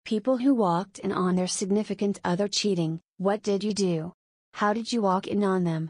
People who walked in on their significant other cheating, what did you do? How did you walk in on them?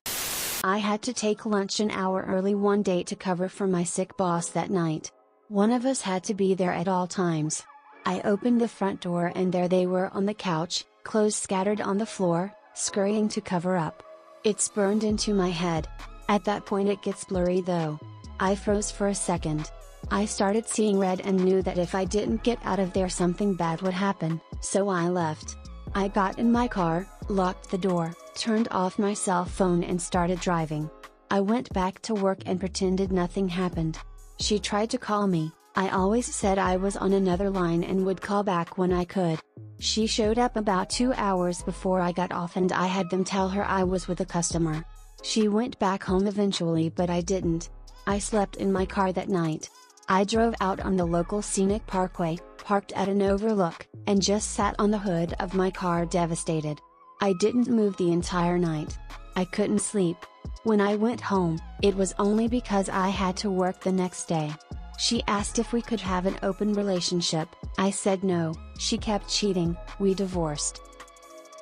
I had to take lunch an hour early one day to cover for my sick boss that night. One of us had to be there at all times. I opened the front door and there they were on the couch, clothes scattered on the floor, scurrying to cover up. It's burned into my head. At that point it gets blurry though. I froze for a second. I started seeing red and knew that if I didn't get out of there something bad would happen, so I left. I got in my car, locked the door, turned off my cell phone and started driving. I went back to work and pretended nothing happened. She tried to call me, I always said I was on another line and would call back when I could. She showed up about 2 hours before I got off and I had them tell her I was with a customer. She went back home eventually but I didn't. I slept in my car that night. I drove out on the local scenic parkway, parked at an overlook, and just sat on the hood of my car devastated. I didn't move the entire night. I couldn't sleep. When I went home, it was only because I had to work the next day. She asked if we could have an open relationship, I said no, she kept cheating, we divorced.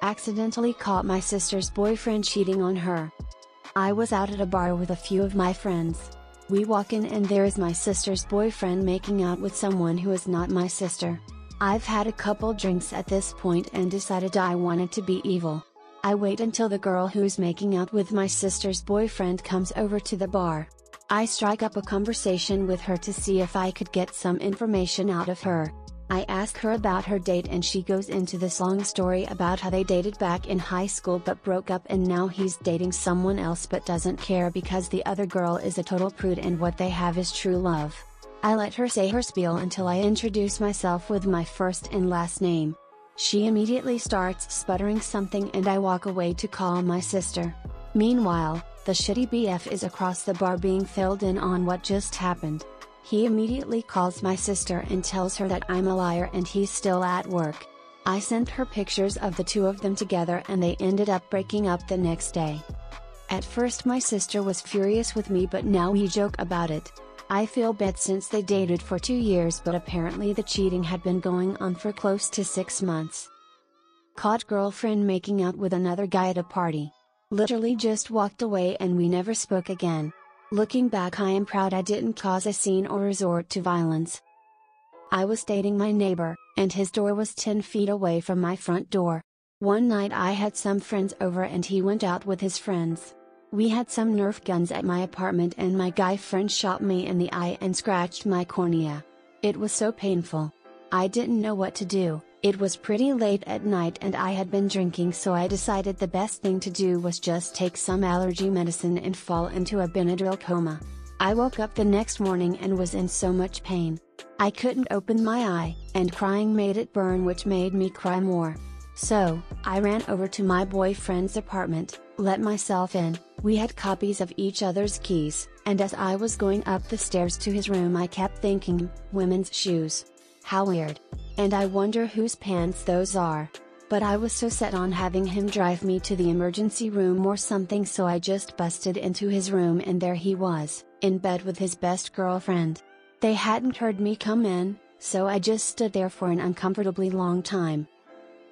Accidentally caught my sister's boyfriend cheating on her. I was out at a bar with a few of my friends. We walk in and there is my sister's boyfriend making out with someone who is not my sister. I've had a couple drinks at this point and decided I wanted to be evil. I wait until the girl who's making out with my sister's boyfriend comes over to the bar. I strike up a conversation with her to see if I could get some information out of her. I ask her about her date and she goes into this long story about how they dated back in high school but broke up and now he's dating someone else but doesn't care because the other girl is a total prude and what they have is true love. I let her say her spiel until I introduce myself with my first and last name. She immediately starts sputtering something and I walk away to call my sister. Meanwhile, the shitty BF is across the bar being filled in on what just happened. He immediately calls my sister and tells her that I'm a liar and he's still at work. I sent her pictures of the two of them together and they ended up breaking up the next day. At first my sister was furious with me but now we joke about it. I feel bad since they dated for 2 years but apparently the cheating had been going on for close to 6 months. Caught girlfriend making out with another guy at a party. Literally just walked away and we never spoke again. Looking back I am proud I didn't cause a scene or resort to violence. I was dating my neighbor, and his door was 10 feet away from my front door. One night I had some friends over and he went out with his friends. We had some Nerf guns at my apartment and my guy friend shot me in the eye and scratched my cornea. It was so painful. I didn't know what to do. It was pretty late at night and I had been drinking so I decided the best thing to do was just take some allergy medicine and fall into a Benadryl coma. I woke up the next morning and was in so much pain. I couldn't open my eye, and crying made it burn which made me cry more. So, I ran over to my boyfriend's apartment, let myself in, we had copies of each other's keys, and as I was going up the stairs to his room I kept thinking, women's shoes. How weird. And I wonder whose pants those are. But I was so set on having him drive me to the emergency room or something so I just busted into his room and there he was, in bed with his best girlfriend. They hadn't heard me come in, so I just stood there for an uncomfortably long time.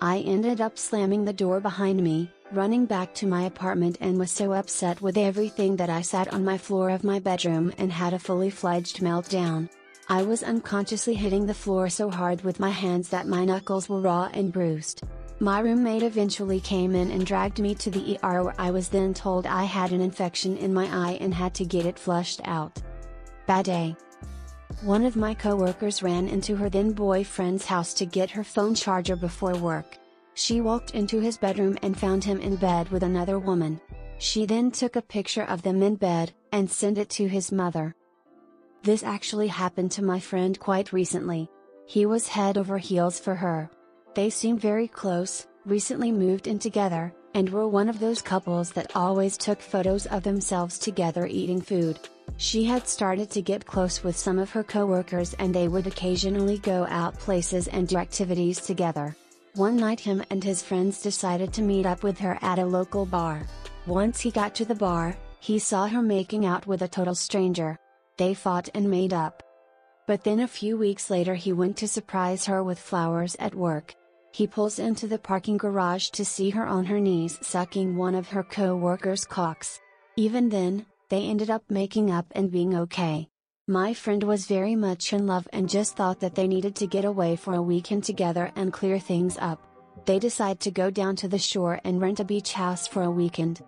I ended up slamming the door behind me, running back to my apartment and was so upset with everything that I sat on my floor of my bedroom and had a fully fledged meltdown. I was unconsciously hitting the floor so hard with my hands that my knuckles were raw and bruised. My roommate eventually came in and dragged me to the ER where I was then told I had an infection in my eye and had to get it flushed out. Bad day. One of my coworkers ran into her then boyfriend's house to get her phone charger before work. She walked into his bedroom and found him in bed with another woman. She then took a picture of them in bed, and sent it to his mother. This actually happened to my friend quite recently. He was head over heels for her. They seem very close, recently moved in together, and were one of those couples that always took photos of themselves together eating food. She had started to get close with some of her coworkers and they would occasionally go out places and do activities together. One night him and his friends decided to meet up with her at a local bar. Once he got to the bar, he saw her making out with a total stranger. They fought and made up. But then a few weeks later he went to surprise her with flowers at work. He pulls into the parking garage to see her on her knees sucking one of her co-workers' cocks. Even then, they ended up making up and being okay. My friend was very much in love and just thought that they needed to get away for a weekend together and clear things up. They decide to go down to the shore and rent a beach house for a weekend.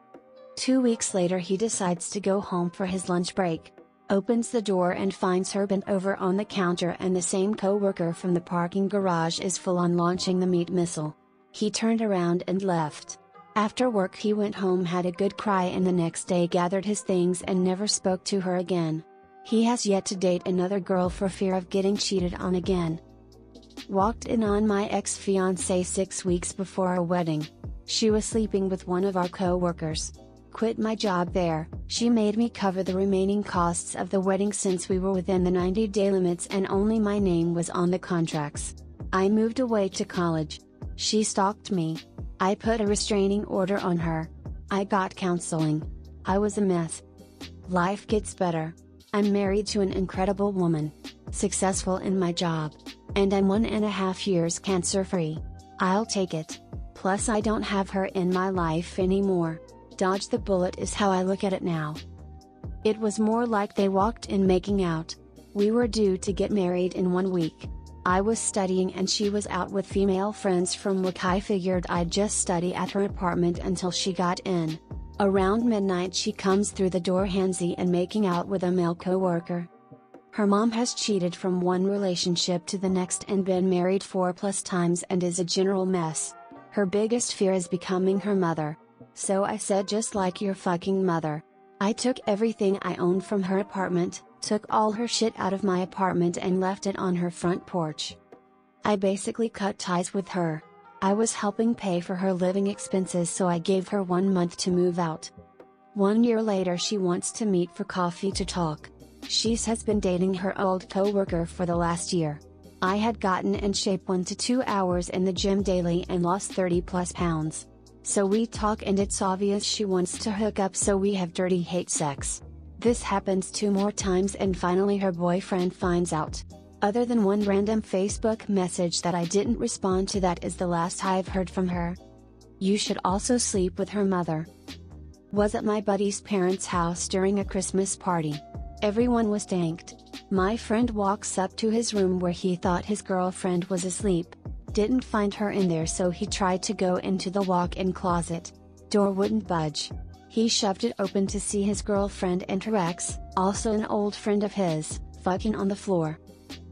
2 weeks later he decides to go home for his lunch break. Opens the door and finds her bent over on the counter, and the same co-worker from the parking garage is full on launching the meat missile. He turned around and left. After work he went home, had a good cry, and the next day gathered his things and never spoke to her again. He has yet to date another girl for fear of getting cheated on again. Walked in on my ex-fiancée 6 weeks before our wedding. She was sleeping with one of our co-workers. Quit my job there. She made me cover the remaining costs of the wedding since we were within the 90-day limits and only my name was on the contracts. I moved away to college. She stalked me. I put a restraining order on her. I got counseling. I was a mess. Life gets better. I'm married to an incredible woman. Successful in my job. And I'm 1.5 years cancer-free. I'll take it. Plus I don't have her in my life anymore. Dodge the bullet is how I look at it now. It was more like they walked in making out. We were due to get married in 1 week. I was studying and she was out with female friends from work. I figured I'd just study at her apartment until she got in. Around midnight she comes through the door handsy and making out with a male co-worker. Her mom has cheated from one relationship to the next and been married 4+ times and is a general mess. Her biggest fear is becoming her mother. So I said, just like your fucking mother. I took everything I owned from her apartment, took all her shit out of my apartment and left it on her front porch. I basically cut ties with her. I was helping pay for her living expenses, so I gave her 1 month to move out. 1 year later she wants to meet for coffee to talk. She has been dating her old co-worker for the last year. I had gotten in shape 1 to 2 hours in the gym daily and lost 30+ pounds. So we talk and it's obvious she wants to hook up, so we have dirty hate sex. This happens 2 more times and finally her boyfriend finds out. Other than one random Facebook message that I didn't respond to, that is the last I've heard from her. You should also sleep with her mother. Was at my buddy's parents' house during a Christmas party. Everyone was tanked. My friend walks up to his room where he thought his girlfriend was asleep. Didn't find her in there, so he tried to go into the walk-in closet. Door wouldn't budge. He shoved it open to see his girlfriend and her ex, also an old friend of his, fucking on the floor.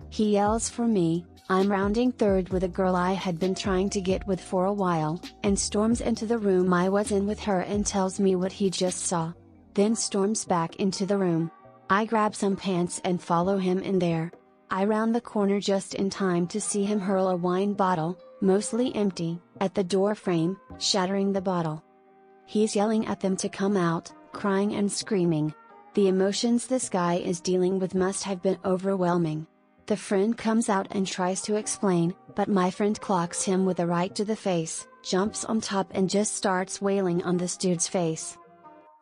He yells for me. I'm rounding third with a girl I had been trying to get with for a while, and storms into the room I was in with her and tells me what he just saw. Then storms back into the room. I grab some pants and follow him in there. I round the corner just in time to see him hurl a wine bottle, mostly empty, at the door frame, shattering the bottle. He's yelling at them to come out, crying and screaming. The emotions this guy is dealing with must have been overwhelming. The friend comes out and tries to explain, but my friend clocks him with a right to the face, jumps on top and just starts wailing on this dude's face.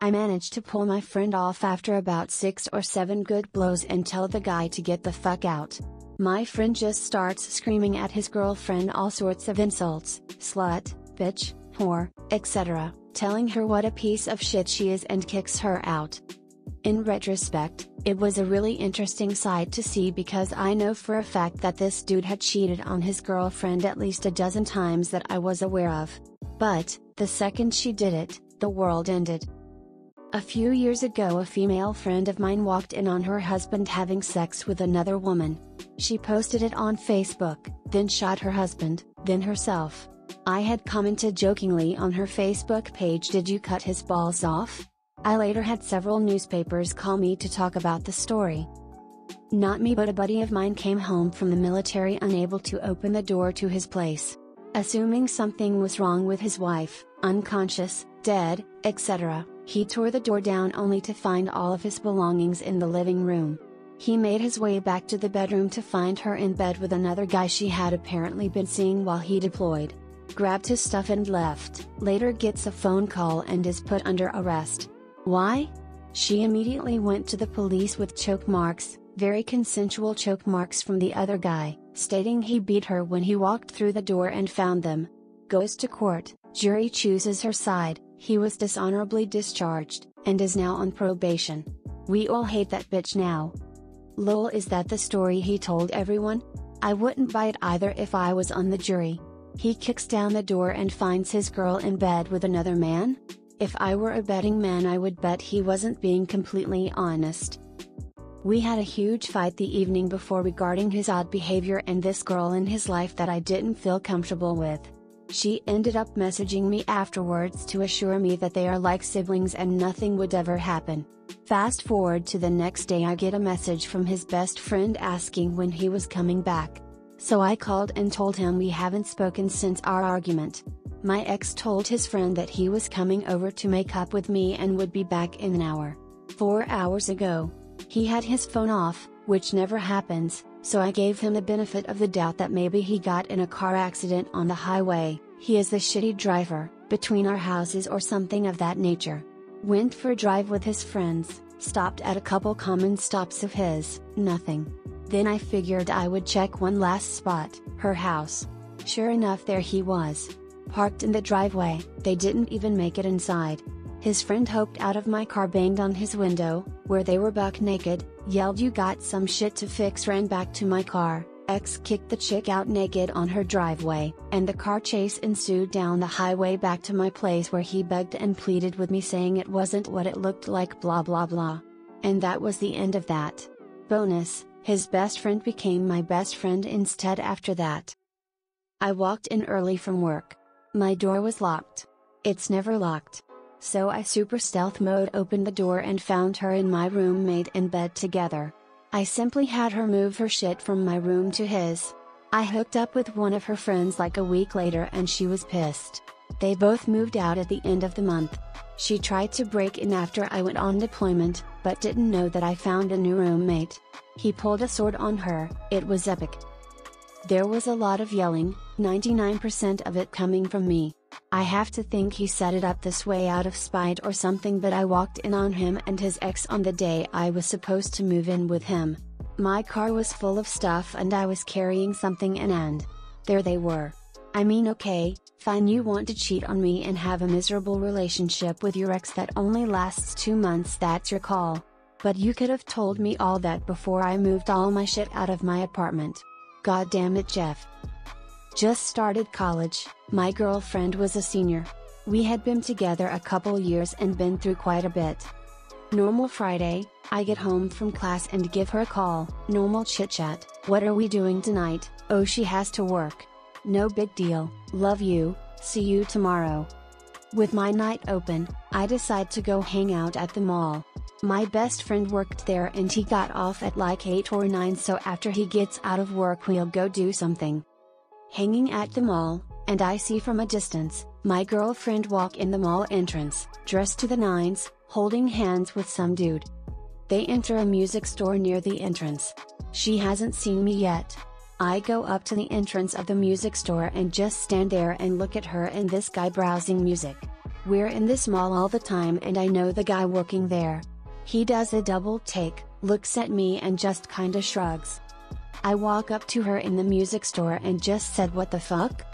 I managed to pull my friend off after about 6 or 7 good blows and tell the guy to get the fuck out. My friend just starts screaming at his girlfriend all sorts of insults, slut, bitch, whore, etc., telling her what a piece of shit she is and kicks her out. In retrospect, it was a really interesting sight to see because I know for a fact that this dude had cheated on his girlfriend at least a dozen times that I was aware of. But, the second she did it, the world ended. A few years ago a female friend of mine walked in on her husband having sex with another woman. She posted it on Facebook, then shot her husband, then herself. I had commented jokingly on her Facebook page, "Did you cut his balls off?" I later had several newspapers call me to talk about the story. Not me, but a buddy of mine came home from the military unable to open the door to his place. Assuming something was wrong with his wife, unconscious, dead, etc., he tore the door down only to find all of his belongings in the living room. He made his way back to the bedroom to find her in bed with another guy she had apparently been seeing while he deployed. Grabbed his stuff and left, later gets a phone call and is put under arrest. Why? She immediately went to the police with choke marks, Very consensual choke marks from the other guy, stating he beat her when he walked through the door and found them. Goes to court, jury chooses her side, he was dishonorably discharged, and is now on probation. We all hate that bitch now. Lol, is that the story he told everyone? I wouldn't buy it either if I was on the jury. He kicks down the door and finds his girl in bed with another man? If I were a betting man, I would bet he wasn't being completely honest. We had a huge fight the evening before regarding his odd behavior and this girl in his life that I didn't feel comfortable with. She ended up messaging me afterwards to assure me that they are like siblings and nothing would ever happen. Fast forward to the next day, I get a message from his best friend asking when he was coming back. So I called and told him we haven't spoken since our argument. My ex told his friend that he was coming over to make up with me and would be back in an hour. 4 hours ago. He had his phone off, which never happens, so I gave him the benefit of the doubt that maybe he got in a car accident on the highway. He is the shitty driver, between our houses or something of that nature. Went for a drive with his friends, stopped at a couple common stops of his, nothing. Then I figured I would check one last spot, her house. Sure enough, there he was. Parked in the driveway, they didn't even make it inside. His friend hopped out of my car, banged on his window, where they were buck naked, yelled "You got some shit to fix," ran back to my car, ex kicked the chick out naked on her driveway, and the car chase ensued down the highway back to my place, where he begged and pleaded with me saying it wasn't what it looked like, blah blah blah. And that was the end of that. Bonus, his best friend became my best friend instead after that. I walked in early from work. My door was locked. It's never locked. So I super stealth mode opened the door and found her and my roommate in bed together. I simply had her move her shit from my room to his. I hooked up with one of her friends like a week later and she was pissed. They both moved out at the end of the month. She tried to break in after I went on deployment, but didn't know that I found a new roommate. He pulled a sword on her. It was epic. There was a lot of yelling, 99% of it coming from me. I have to think he set it up this way out of spite or something, but I walked in on him and his ex on the day I was supposed to move in with him. My car was full of stuff and I was carrying something in, and there they were. I mean, okay, fine, you want to cheat on me and have a miserable relationship with your ex that only lasts 2 months, that's your call. But you could have told me all that before I moved all my shit out of my apartment. God damn it, Jeff. Just started college, my girlfriend was a senior. We had been together a couple years and been through quite a bit. Normal Friday, I get home from class and give her a call, normal chit chat, what are we doing tonight? Oh, she has to work. No big deal, love you, see you tomorrow. With my night open, I decide to go hang out at the mall. My best friend worked there and he got off at like 8 or 9, so after he gets out of work we'll go do something. Hanging at the mall, and I see from a distance, my girlfriend walk in the mall entrance, dressed to the nines, holding hands with some dude. They enter a music store near the entrance. She hasn't seen me yet. I go up to the entrance of the music store and just stand there and look at her and this guy browsing music. We're in this mall all the time and I know the guy working there. He does a double take, looks at me and just kinda shrugs. I walk up to her in the music store and just said, "What the fuck?"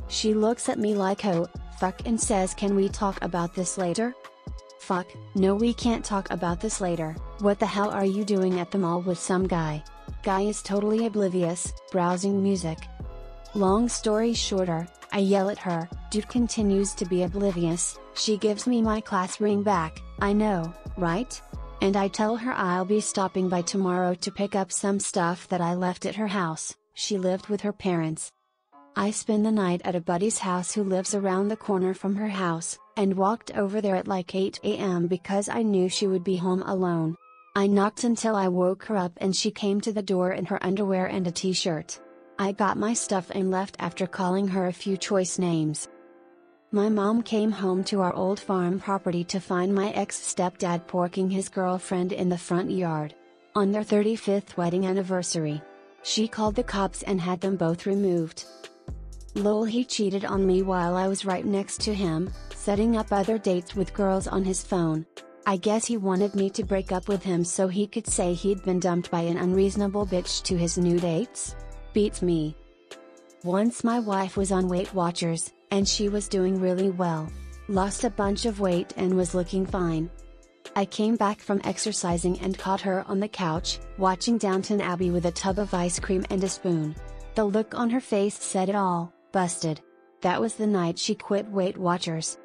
She looks at me like, "Oh, fuck," and says, "Can we talk about this later?" Fuck, no, we can't talk about this later. What the hell are you doing at the mall with some guy? Guy is totally oblivious, browsing music. Long story shorter, I yell at her, dude continues to be oblivious, she gives me my class ring back, I know, right? And I tell her I'll be stopping by tomorrow to pick up some stuff that I left at her house. She lived with her parents. I spend the night at a buddy's house who lives around the corner from her house, and walked over there at like 8 a.m. because I knew she would be home alone. I knocked until I woke her up and she came to the door in her underwear and a t-shirt. I got my stuff and left after calling her a few choice names. My mom came home to our old farm property to find my ex-stepdad porking his girlfriend in the front yard. On their 35th wedding anniversary. She called the cops and had them both removed. Lol, he cheated on me while I was right next to him, setting up other dates with girls on his phone. I guess he wanted me to break up with him so he could say he'd been dumped by an unreasonable bitch to his new dates? Beats me. Once my wife was on Weight Watchers, and she was doing really well. Lost a bunch of weight and was looking fine. I came back from exercising and caught her on the couch, watching Downton Abbey with a tub of ice cream and a spoon. The look on her face said it all, busted. That was the night she quit Weight Watchers.